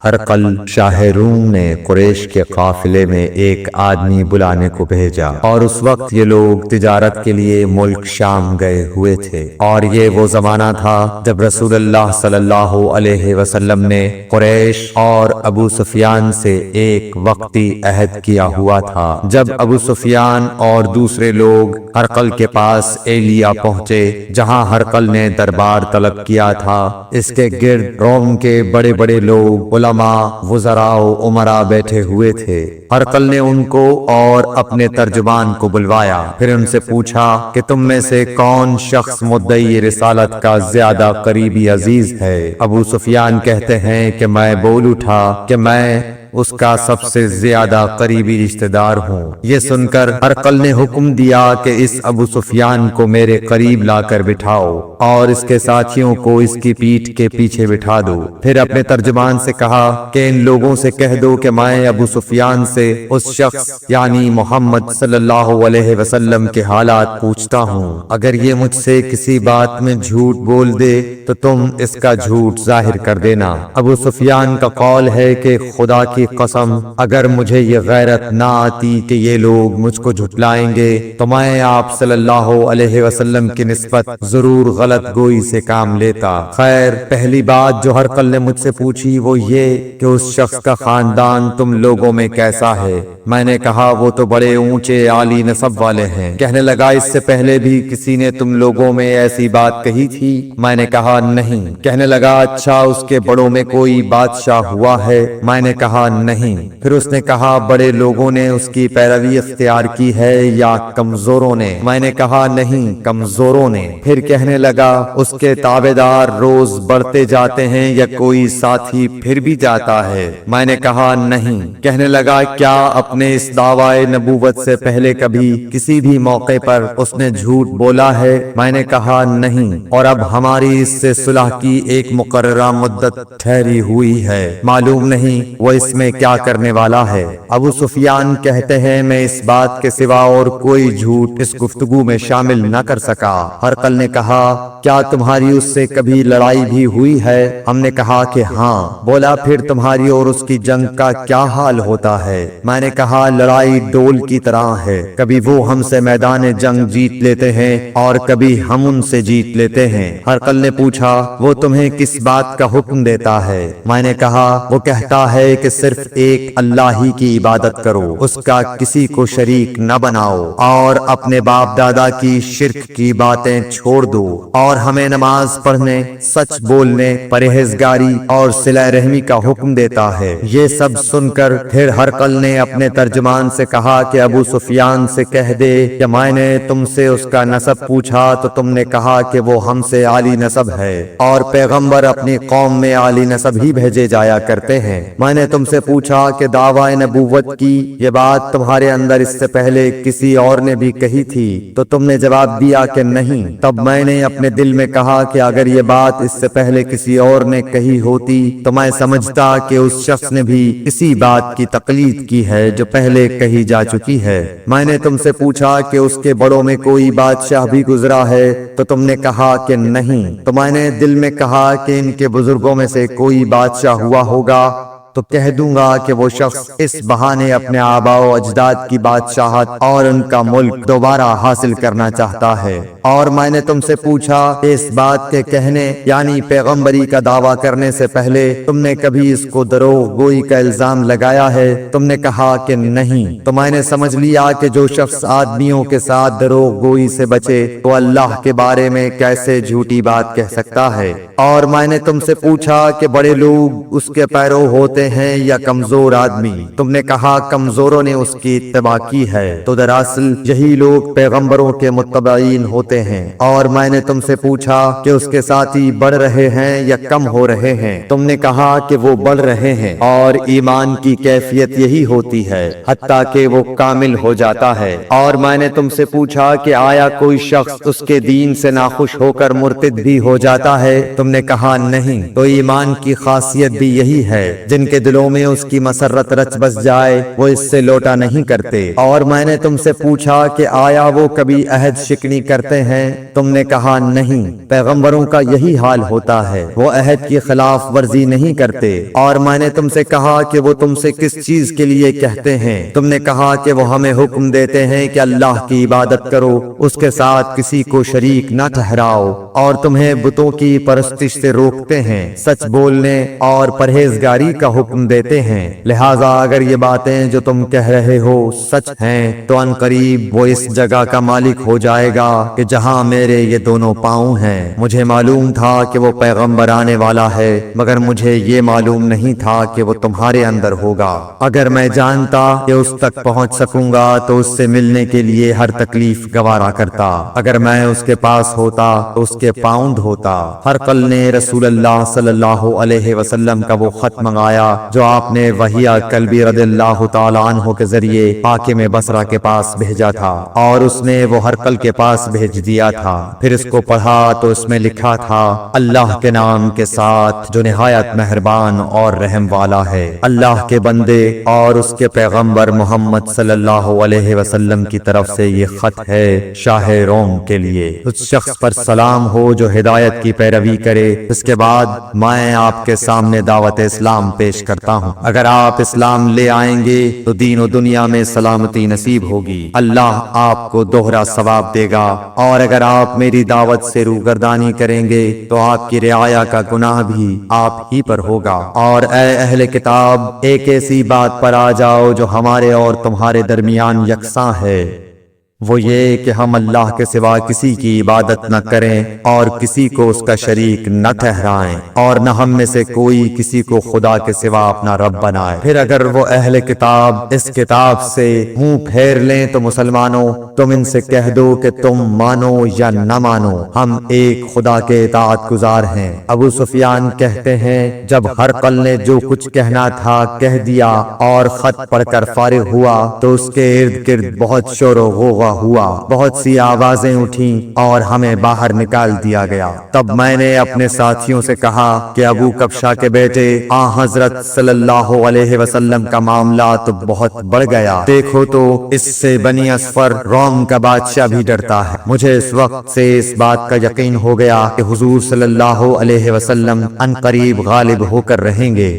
ہرقل شاہ روم نے قریش کے قافلے میں ایک آدمی بلانے کو بھیجا، اور اس وقت یہ لوگ تجارت کے لیے ملک شام گئے ہوئے تھے، اور یہ وہ زمانہ تھا جب رسول اللہ صلی اللہ علیہ وسلم نے قریش اور ابو سفیان سے ایک وقتی عہد کیا ہوا تھا۔ جب ابو سفیان اور دوسرے لوگ ہرقل کے پاس ایلیا پہنچے، جہاں ہرقل نے دربار طلب کیا تھا، اس کے گرد روم کے بڑے بڑے لوگ، علماء، وزراء و امراء بیٹھے ہوئے تھے۔ ہرقل نے ان کو اور اپنے ترجمان کو بلوایا، پھر ان سے پوچھا کہ تم میں سے کون شخص مدعی رسالت کا زیادہ قریبی عزیز ہے؟ ابو سفیان کہتے ہیں کہ میں بول اٹھا کہ میں اس کا سب سے زیادہ قریبی رشتہ دار ہوں۔ یہ سن کر ہرقل نے حکم دیا کہ اس ابو سفیان کو میرے قریب لا کر بٹھاؤ اور اس کے ساتھیوں کو اس کی پیٹھ کے پیچھے بٹھا دو۔ پھر اپنے ترجمان سے کہا کہ ان لوگوں سے کہہ دو کہ میں ابو سفیان سے اس شخص یعنی محمد صلی اللہ علیہ وسلم کے حالات پوچھتا ہوں۔ اگر یہ مجھ سے کسی بات میں جھوٹ بول دے تو تم اس کا جھوٹ ظاہر کر دینا۔ ابو سفیان کا قول ہے کہ خدا کی قسم، اگر مجھے یہ غیرت نہ آتی کہ یہ لوگ مجھ کو جھٹلائیں گے تو میں آپ صلی اللہ علیہ وسلم کی نسبت ضرور غلط گوئی سے کام لیتا۔ خیر، پہلی بات جو ہرقل نے مجھ سے پوچھی وہ یہ کہ اس شخص کا خاندان تم لوگوں میں کیسا ہے؟ میں نے کہا وہ تو بڑے اونچے عالی نسب والے ہیں۔ کہنے لگا اس سے پہلے بھی کسی نے تم لوگوں میں ایسی بات کہی تھی؟ میں نے کہا نہیں۔ کہنے لگا اچھا اس کے بڑوں میں کوئی بادشاہ ہوا ہے؟ میں نے کہا نہیں۔ پھر اس نے کہا بڑے لوگوں نے اس کی پیروی اختیار کی ہے یا کمزوروں نے؟ میں نے کہا نہیں، کمزوروں نے۔ پھر کہنے لگا اس کے تابعدار روز بڑھتے جاتے ہیں یا کوئی ساتھی پھر بھی جاتا ہے؟ میں نے کہا نہیں۔ کہنے لگا کیا اپنے اس دعوی نبوت سے پہلے کبھی کسی بھی موقع پر اس نے جھوٹ بولا ہے؟ میں نے کہا نہیں، اور اب ہماری اس سے صلح کی ایک مقررہ مدت ٹھہری ہوئی ہے، معلوم نہیں وہ اس میں کیا کرنے والا ہے۔ ابو سفیان کہتے ہیں میں اس بات کے سوا اور کوئی جھوٹ اس گفتگو میں شامل نہ کر سکا۔ ہرقل نے کہا کیا تمہاری اس سے کبھی لڑائی بھی ہوئی ہے؟ ہم نے کہا کہ ہاں۔ بولا پھر تمہاری اور اس کی جنگ کا کیا حال ہوتا ہے؟ میں نے کہا لڑائی ڈول کی طرح ہے، کبھی وہ ہم سے میدان جنگ جیت لیتے ہیں اور کبھی ہم ان سے جیت لیتے ہیں۔ ہرقل نے پوچھا وہ تمہیں کس بات کا حکم دیتا ہے؟ میں نے کہا وہ کہتا ہے کہ صرف ایک اللہ ہی کی عبادت کرو، اس کا کسی کو شریک نہ بناؤ، اور اپنے باپ دادا کی شرک کی باتیں چھوڑ دو، اور ہمیں نماز پڑھنے، سچ بولنے، پرہیزگاری اور صلہ رحمی کا حکم دیتا ہے۔ یہ سب سن کر پھر ہرقل نے اپنے ترجمان سے کہا کہ ابو سفیان سے کہہ دے کہ میں نے تم سے اس کا نسب پوچھا تو تم نے کہا کہ وہ ہم سے عالی نسب ہے، اور پیغمبر اپنی قوم میں عالی نسب ہی بھیجے جایا کرتے ہیں۔ میں نے تم سے پوچھا کہ دعوی نبوت کی یہ بات تمہارے اندر اس سے پہلے کسی اور نے بھی کہی تھی تو تم نے جواب دیا کہ نہیں۔ تب میں نے اپنے دل میں کہا کہ اگر یہ بات اس سے پہلے کسی اور نے کہی ہوتی تو میں سمجھتا کہ اس شخص نے بھی اسی بات کی تقلید کی ہے جو پہلے کہی جا چکی ہے۔ میں نے تم سے پوچھا کہ اس کے بڑوں میں کوئی بادشاہ بھی گزرا ہے تو تم نے کہا کہ نہیں۔ تو میں نے دل میں کہا کہ ان کے بزرگوں میں سے کوئی بادشاہ ہوا ہوگا تو کہہ دوں گا کہ وہ شخص اس بہانے اپنے آباء و اجداد کی بادشاہت اور ان کا ملک دوبارہ حاصل کرنا چاہتا ہے۔ اور میں نے تم سے پوچھا کہ اس بات کے کہنے یعنی پیغمبری کا دعویٰ کرنے سے پہلے تم نے کبھی اس کو دروغ گوئی کا الزام لگایا ہے؟ تم نے کہا کہ نہیں۔ تو میں نے سمجھ لیا کہ جو شخص آدمیوں کے ساتھ دروغ گوئی سے بچے تو اللہ کے بارے میں کیسے جھوٹی بات کہہ سکتا ہے۔ اور میں نے تم سے پوچھا کہ بڑے لوگ اس کے پیرو ہوتے ہیں یا کمزور آدمی؟ تم نے کہا کمزوروں نے اس کی اتباع کی ہے، تو دراصل یہی لوگ پیغمبروں کے متبعین ہوتے ہیں۔ اور میں نے تم سے پوچھا کہ اس کے ساتھی بڑھ رہے ہیں یا کم ہو رہے ہیں؟ تم نے کہا کہ وہ بڑھ رہے ہیں، اور ایمان کی کیفیت یہی ہوتی ہے حتیٰ کہ وہ کامل ہو جاتا ہے۔ اور میں نے تم سے پوچھا کہ آیا کوئی شخص اس کے دین سے ناخوش ہو کر مرتد بھی ہو جاتا ہے؟ تم نے کہا نہیں۔ تو ایمان کی خاصیت بھی یہی ہے، جن کے دلوں میں اس کی مسرت رچ بس جائے وہ اس سے لوٹا نہیں کرتے۔ اور میں نے تم سے پوچھا کہ آیا وہ کبھی عہد شکنی کرتے ہیں؟ تم نے کہا نہیں، پیغمبروں کا یہی حال ہوتا ہے، وہ عہد کی خلاف ورزی نہیں کرتے۔ اور میں نے تم سے کہا کہ وہ تم سے کس چیز کے لیے کہتے ہیں؟ تم نے کہا کہ وہ ہمیں حکم دیتے ہیں کہ اللہ کی عبادت کرو، اس کے ساتھ کسی کو شریک نہ ٹھہراؤ، اور تمہیں بتوں کی پرستش سے روکتے ہیں، سچ بولنے اور پرہیزگاری کا حکم دیتے ہیں۔ لہٰذا اگر یہ باتیں جو تم کہہ رہے ہو سچ ہیں تو ان قریب وہ اس جگہ کا مالک ہو جائے گا کہ جہاں میرے یہ دونوں پاؤں ہیں۔ مجھے معلوم تھا کہ وہ پیغمبر آنے والا ہے، مگر مجھے یہ معلوم نہیں تھا کہ وہ تمہارے اندر ہوگا۔ اگر میں جانتا کہ اس تک پہنچ سکوں گا تو اس سے ملنے کے لیے ہر تکلیف گوارا کرتا۔ اگر میں اس کے پاس ہوتا تو اس کے پاؤں دھوتا۔ ہرقل نے رسول اللہ صلی اللہ علیہ وسلم کا وہ خط منگایا جو آپ نے وحیہ کلبی رضی اللہ تعالیٰ عنہ کے ذریعے حاکم بصرہ کے پاس بھیجا تھا، اور اس نے وہ ہرقل کے پاس بھیج دیا تھا۔ پھر اس کو پڑھا تو اس میں لکھا تھا، اللہ کے نام کے ساتھ جو نہایت مہربان اور رحم والا ہے۔ اللہ کے بندے اور اس کے پیغمبر محمد صلی اللہ علیہ وسلم کی طرف سے یہ خط ہے شاہ روم کے لیے۔ اس شخص پر سلام ہو جو ہدایت کی پیروی کرے۔ اس کے بعد میں آپ کے سامنے دعوت اسلام پیش کرتا ہوں۔ اگر آپ اسلام لے آئیں گے تو دین و دنیا میں سلامتی نصیب ہوگی، اللہ آپ کو دوہرا ثواب دے گا، اور اگر آپ میری دعوت سے روگردانی کریں گے تو آپ کی رعایا کا گناہ بھی آپ ہی پر ہوگا۔ اور اے اہل کتاب، ایک ایسی بات پر آ جاؤ جو ہمارے اور تمہارے درمیان یکساں ہے، وہ یہ کہ ہم اللہ کے سوا کسی کی عبادت نہ کریں اور کسی کو اس کا شریک نہ ٹھہرائیں، اور نہ ہم میں سے کوئی کسی کو خدا کے سوا اپنا رب بنائے۔ پھر اگر وہ اہل کتاب اس کتاب سے منہ پھیر لیں تو مسلمانوں، تم ان سے کہہ دو کہ تم مانو یا نہ مانو، ہم ایک خدا کے اطاعت گزار ہیں۔ ابو سفیان کہتے ہیں، جب ہرقل نے جو کچھ کہنا تھا کہہ دیا اور خط پڑھ کر فارغ ہوا تو اس کے ارد گرد بہت شور و غوغا ہوا، بہت سی آوازیں اٹھیں اور ہمیں باہر نکال دیا گیا۔ تب میں نے اپنے ساتھیوں سے کہا کہ ابو کبشہ کے بیٹے حضرت صلی اللہ علیہ وسلم کا معاملہ تو بہت بڑھ گیا، دیکھو تو اس سے بنی اصفر روم کا بادشاہ بھی ڈرتا ہے۔ مجھے اس وقت سے اس بات کا یقین ہو گیا کہ حضور صلی اللہ علیہ وسلم ان قریب غالب ہو کر رہیں گے،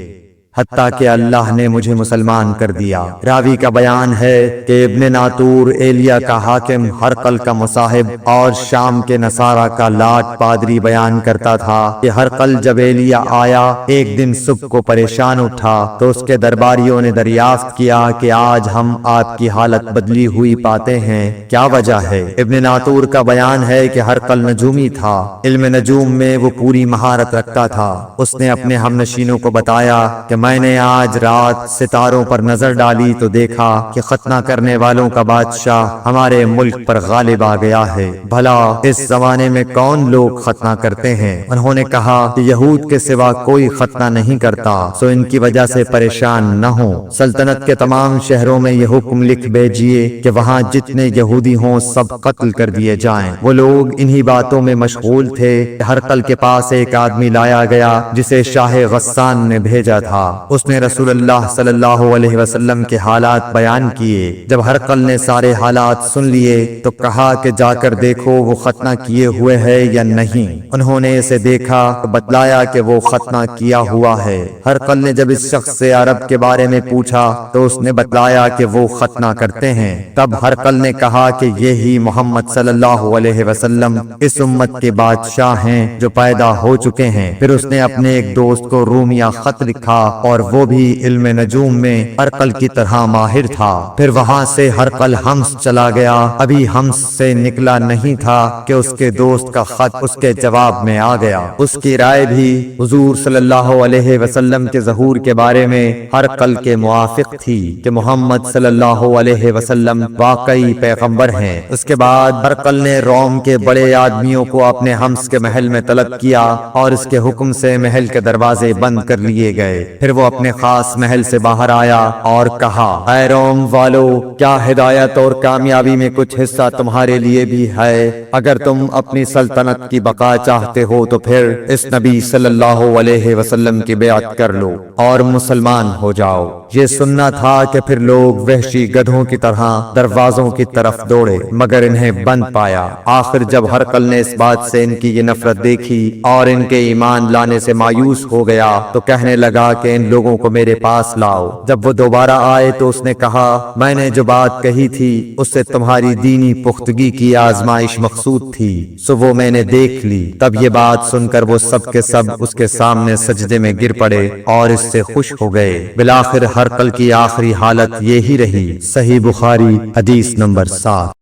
حتیٰ کہ اللہ نے مجھے مسلمان کر دیا۔ راوی کا بیان ہے کہ ابن ناطور ایلیا کا حاکم ہرقل کا مصاحب اور شام کے نصارہ کا لاٹ پادری بیان کرتا تھا کہ ہرقل جب ایلیا آیا ایک دن صبح کو پریشان اٹھا تو اس کے درباریوں نے دریافت کیا کہ آج ہم آپ کی حالت بدلی ہوئی پاتے ہیں، کیا وجہ ہے؟ ابن ناطور کا بیان ہے کہ ہرقل نجومی تھا، علم نجوم میں وہ پوری مہارت رکھتا تھا۔ اس نے اپنے ہم نشینوں کو بتایا کہ میں نے آج رات ستاروں پر نظر ڈالی تو دیکھا کہ ختنہ کرنے والوں کا بادشاہ ہمارے ملک پر غالب آ گیا ہے، بھلا اس زمانے میں کون لوگ ختنہ کرتے ہیں؟ انہوں نے کہا کہ یہود کے سوا کوئی ختنہ نہیں کرتا، سو ان کی وجہ سے پریشان نہ ہوں۔ سلطنت کے تمام شہروں میں یہ حکم لکھ بھیجیے کہ وہاں جتنے یہودی ہوں سب قتل کر دیے جائیں۔ وہ لوگ انہی باتوں میں مشغول تھے کہ ہرقل کے پاس ایک آدمی لایا گیا جسے شاہ غسان نے بھیجا تھا۔ اس نے رسول اللہ صلی اللہ علیہ وسلم کے حالات بیان کیے۔ جب ہرقل نے سارے حالات سن لیے تو کہا کہ جا کر دیکھو وہ ختنہ کیے ہوئے ہے یا نہیں۔ انہوں نے اسے دیکھا تو بتلایا کہ وہ ختنہ کیا ہوا ہے۔ ہرقل نے جب اس شخص سے عرب کے بارے میں پوچھا تو اس نے بتلایا کہ وہ ختنہ کرتے ہیں۔ تب ہرقل نے کہا کہ یہی محمد صلی اللہ علیہ وسلم اس امت کے بادشاہ ہیں جو پیدا ہو چکے ہیں۔ پھر اس نے اپنے ایک دوست کو رومیہ خط لکھا اور وہ بھی علم نجوم میں ہرقل کی طرح ماہر تھا۔ پھر وہاں سے ہرقل حمص چلا گیا، ابھی حمص سے نکلا نہیں تھا کہ اس کے دوست کا خط اس کے جواب میں آ گیا۔ اس کی رائے بھی حضور صلی اللہ علیہ وسلم کے ظہور کے بارے میں ہرقل کے موافق تھی کہ محمد صلی اللہ علیہ وسلم واقعی پیغمبر ہیں۔ اس کے بعد ہرقل نے روم کے بڑے آدمیوں کو اپنے حمص کے محل میں طلب کیا اور اس کے حکم سے محل کے دروازے بند کر لیے گئے۔ پھر پھر وہ اپنے خاص محل سے باہر آیا اور کہا، اے روم والو، کیا ہدایت اور کامیابی میں کچھ حصہ تمہارے لیے بھی ہے؟ اگر تم اپنی سلطنت کی بقا چاہتے ہو تو پھر اس نبی صلی اللہ علیہ وسلم کی بیعت کر لو اور مسلمان ہو جاؤ۔ یہ سننا تھا کہ پھر لوگ وحشی گدھوں کی طرح دروازوں کی طرف دوڑے مگر انہیں بند پایا۔ آخر جب ہرقل نے اس بات سے ان کی یہ نفرت دیکھی اور ان کے ایمان لانے سے مایوس ہو گیا تو کہنے لگا کہ ان لوگوں کو میرے پاس لاؤ۔ جب وہ دوبارہ آئے تو اس نے کہا، میں نے جو بات کہی تھی اس سے تمہاری دینی پختگی کی آزمائش مقصود تھی، سو وہ میں نے دیکھ لی۔ تب یہ بات سن کر وہ سب کے سب اس کے سامنے سجدے میں گر پڑے اور اس سے خوش ہو گئے۔ بالآخر ہرقل کی آخری حالت یہی رہی۔ صحیح بخاری حدیث نمبر 7۔